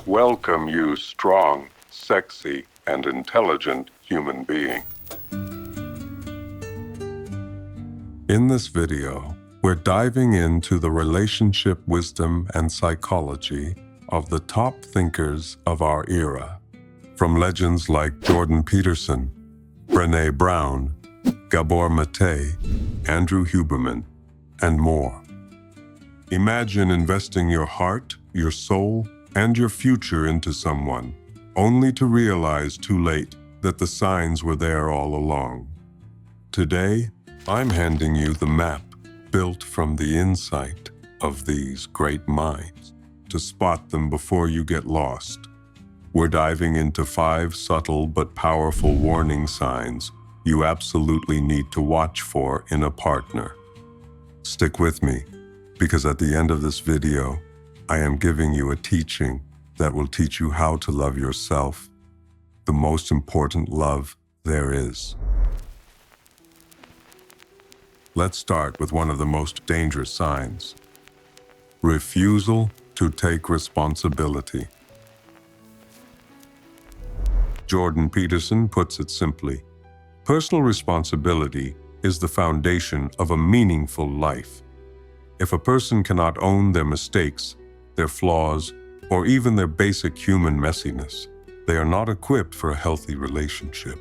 Welcome, you strong, sexy, and intelligent human being. In this video, we're diving into the relationship wisdom and psychology of the top thinkers of our era, from legends like Jordan Peterson, Brené Brown, Gabor Maté, Andrew Huberman, and more. Imagine investing your heart, your soul, and your future into someone, only to realize too late that the signs were there all along. Today, I'm handing you the map built from the insight of these great minds to spot them before you get lost. We're diving into 5 subtle but powerful warning signs you absolutely need to watch for in a partner. Stick with me, because at the end of this video, I am giving you a teaching that will teach you how to love yourself, the most important love there is. Let's start with one of the most dangerous signs: refusal to take responsibility. Jordan Peterson puts it simply: personal responsibility is the foundation of a meaningful life. If a person cannot own their mistakes, their flaws, or even their basic human messiness, they are not equipped for a healthy relationship.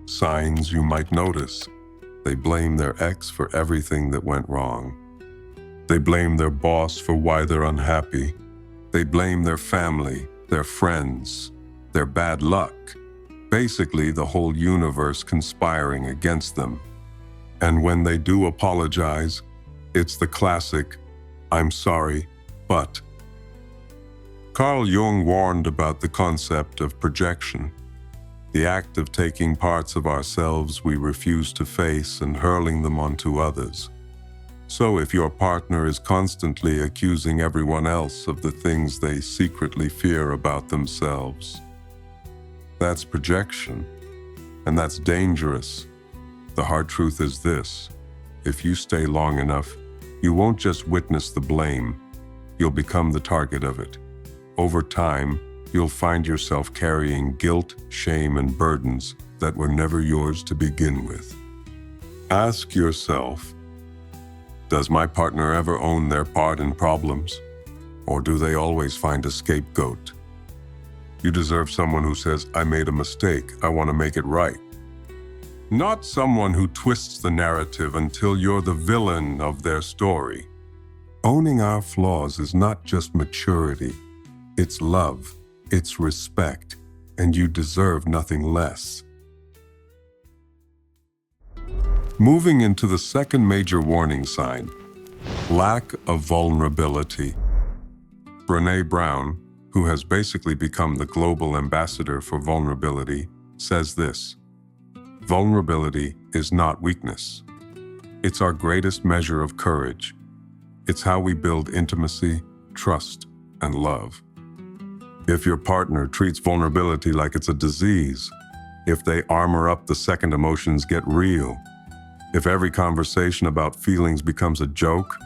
Signs you might notice: they blame their ex for everything that went wrong. They blame their boss for why they're unhappy. They blame their family, their friends, their bad luck. Basically, the whole universe conspiring against them. And when they do apologize, it's the classic, "I'm sorry, but." Carl Jung warned about the concept of projection, the act of taking parts of ourselves we refuse to face and hurling them onto others. So if your partner is constantly accusing everyone else of the things they secretly fear about themselves, that's projection, and that's dangerous. The hard truth is this: if you stay long enough, you won't just witness the blame, you'll become the target of it. Over time, you'll find yourself carrying guilt, shame, and burdens that were never yours to begin with. Ask yourself, does my partner ever own their part in problems? Or do they always find a scapegoat? You deserve someone who says, "I made a mistake, I want to make it right." Not someone who twists the narrative until you're the villain of their story. Owning our flaws is not just maturity, it's love, it's respect, and you deserve nothing less. Moving into the second major warning sign: lack of vulnerability. Brené Brown, who has basically become the global ambassador for vulnerability, says this: vulnerability is not weakness. It's our greatest measure of courage. It's how we build intimacy, trust, and love. If your partner treats vulnerability like it's a disease, if they armor up the second emotions get real, if every conversation about feelings becomes a joke,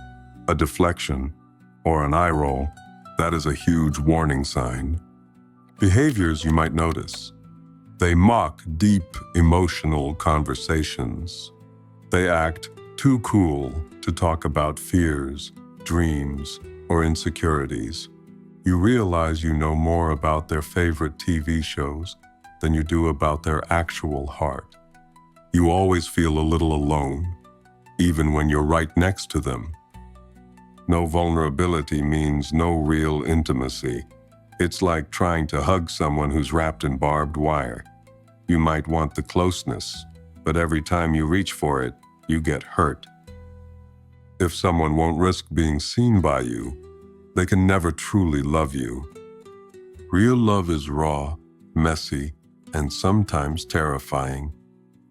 a deflection, or an eye roll, that is a huge warning sign. Behaviors you might notice: they mock deep emotional conversations. They act too cool to talk about fears, dreams, or insecurities. You realize you know more about their favorite TV shows than you do about their actual heart. You always feel a little alone, even when you're right next to them. No vulnerability means no real intimacy. It's like trying to hug someone who's wrapped in barbed wire. You might want the closeness, but every time you reach for it, you get hurt. If someone won't risk being seen by you, they can never truly love you. Real love is raw, messy, and sometimes terrifying,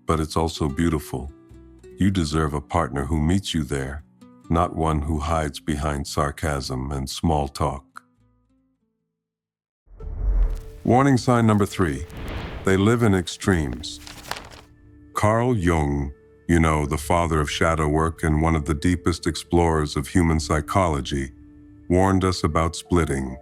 but it's also beautiful. You deserve a partner who meets you there, not one who hides behind sarcasm and small talk. Warning sign number 3: they live in extremes. Carl Jung, the father of shadow work and one of the deepest explorers of human psychology, warned us about splitting.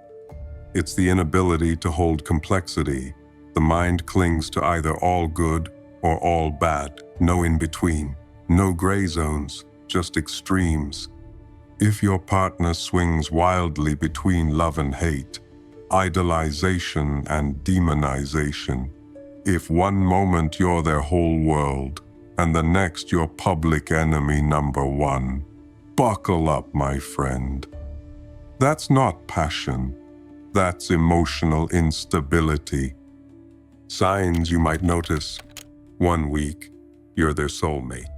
It's the inability to hold complexity. The mind clings to either all good or all bad, no in between, no gray zones, just extremes. If your partner swings wildly between love and hate, idolization and demonization, if one moment you're their whole world and the next you're public enemy number one, buckle up, my friend. That's not passion. That's emotional instability. Signs you might notice. 1 week, you're their soulmate.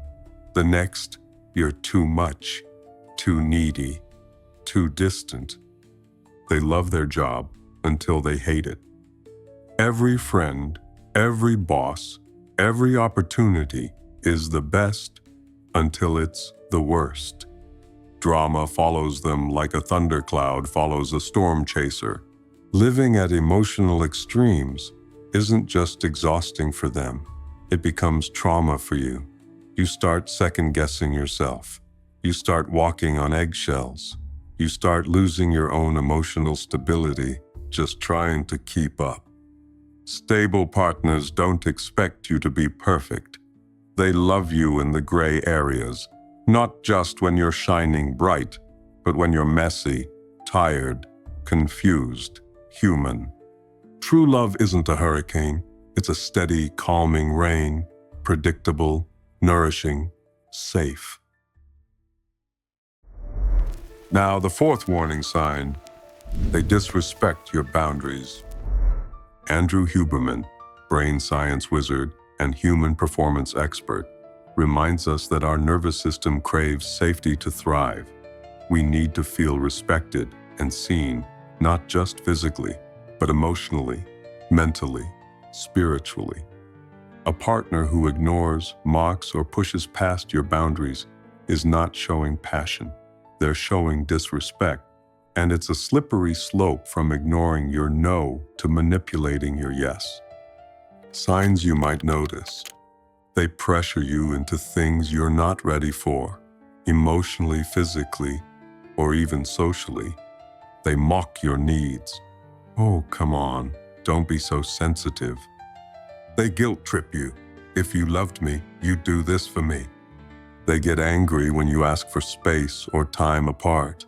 The next, you're too much, too needy, too distant. They love their job until they hate it. Every friend, every boss, every opportunity is the best until it's the worst. Drama follows them like a thundercloud follows a storm chaser. Living at emotional extremes isn't just exhausting for them. It becomes trauma for you. You start second-guessing yourself. You start walking on eggshells. You start losing your own emotional stability just trying to keep up. Stable partners don't expect you to be perfect. They love you in the gray areas, not just when you're shining bright, but when you're messy, tired, confused, human. True love isn't a hurricane. It's a steady, calming rain, predictable, nourishing, safe. Now, the fourth warning sign, they disrespect your boundaries. Andrew Huberman, brain science wizard and human performance expert, reminds us that our nervous system craves safety to thrive. We need to feel respected and seen, not just physically, but emotionally, mentally, spiritually. A partner who ignores, mocks, or pushes past your boundaries is not showing passion. They're showing disrespect, and it's a slippery slope from ignoring your no to manipulating your yes. Signs you might notice. They pressure you into things you're not ready for, emotionally, physically, or even socially. They mock your needs. Oh, come on, don't be so sensitive. They guilt trip you. If you loved me, you'd do this for me. They get angry when you ask for space or time apart.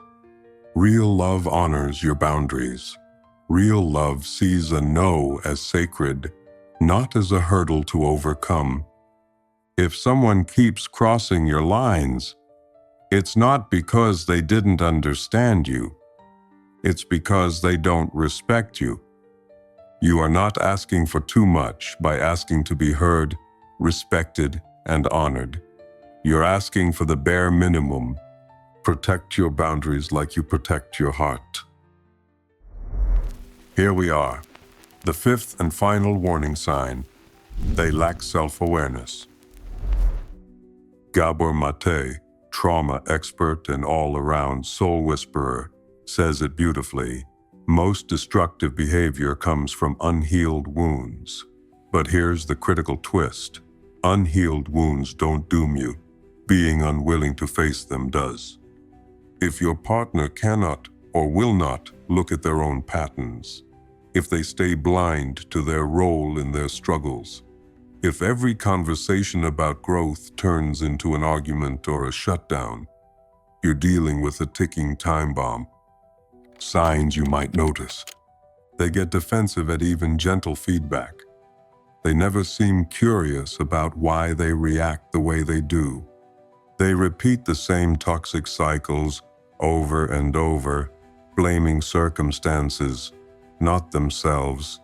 Real love honors your boundaries. Real love sees a no as sacred, not as a hurdle to overcome. If someone keeps crossing your lines, it's not because they didn't understand you. It's because they don't respect you. You are not asking for too much by asking to be heard, respected, and honored. You're asking for the bare minimum. Protect your boundaries like you protect your heart. Here we are, the fifth and final warning sign. They lack self-awareness. Gabor Maté, trauma expert and all-around soul whisperer, says it beautifully. Most destructive behavior comes from unhealed wounds. But here's the critical twist. Unhealed wounds don't doom you. Being unwilling to face them does. If your partner cannot or will not look at their own patterns, if they stay blind to their role in their struggles, if every conversation about growth turns into an argument or a shutdown, you're dealing with a ticking time bomb. Signs you might notice. They get defensive at even gentle feedback. They never seem curious about why they react the way they do. They repeat the same toxic cycles over and over, blaming circumstances, not themselves.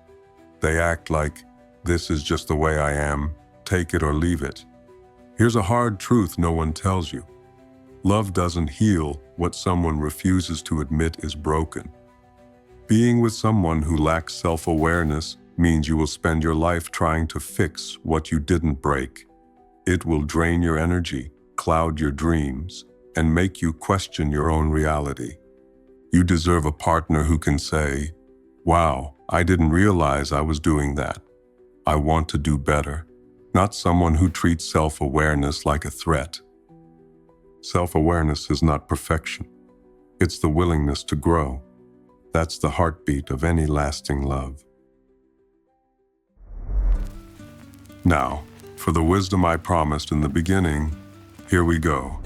They act like, this is just the way I am, take it or leave it. Here's a hard truth no one tells you. Love doesn't heal what someone refuses to admit is broken. Being with someone who lacks self-awareness means you will spend your life trying to fix what you didn't break. It will drain your energy, cloud your dreams, and make you question your own reality. You deserve a partner who can say, wow, I didn't realize I was doing that. I want to do better. Not someone who treats self-awareness like a threat. Self-awareness is not perfection. It's the willingness to grow. That's the heartbeat of any lasting love. Now, for the wisdom I promised in the beginning, here we go.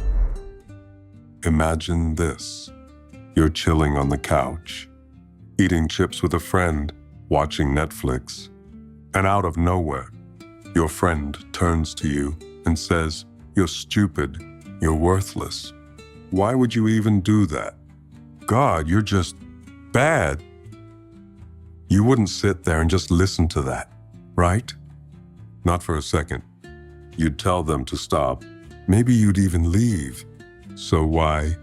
Imagine this. You're chilling on the couch, eating chips with a friend, watching Netflix, and out of nowhere, your friend turns to you and says, "You're stupid, you're worthless. Why would you even do that? God, you're just bad." You wouldn't sit there and just listen to that, right? Not for a second. You'd tell them to stop. Maybe you'd even leave. So why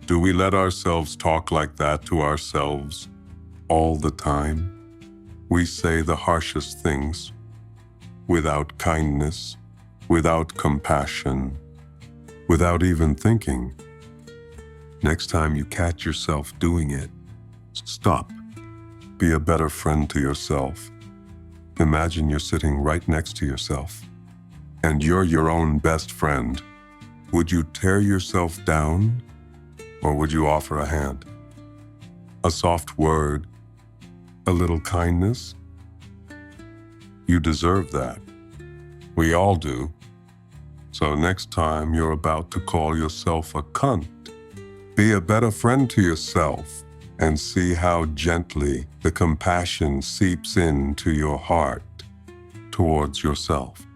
do we let ourselves talk like that to ourselves all the time? We say the harshest things without kindness, without compassion, without even thinking. Next time you catch yourself doing it, stop. Be a better friend to yourself. Imagine you're sitting right next to yourself, and you're your own best friend. Would you tear yourself down, or would you offer a hand? A soft word, a little kindness? You deserve that. We all do. So next time you're about to call yourself a cunt, be a better friend to yourself and see how gently the compassion seeps into your heart towards yourself.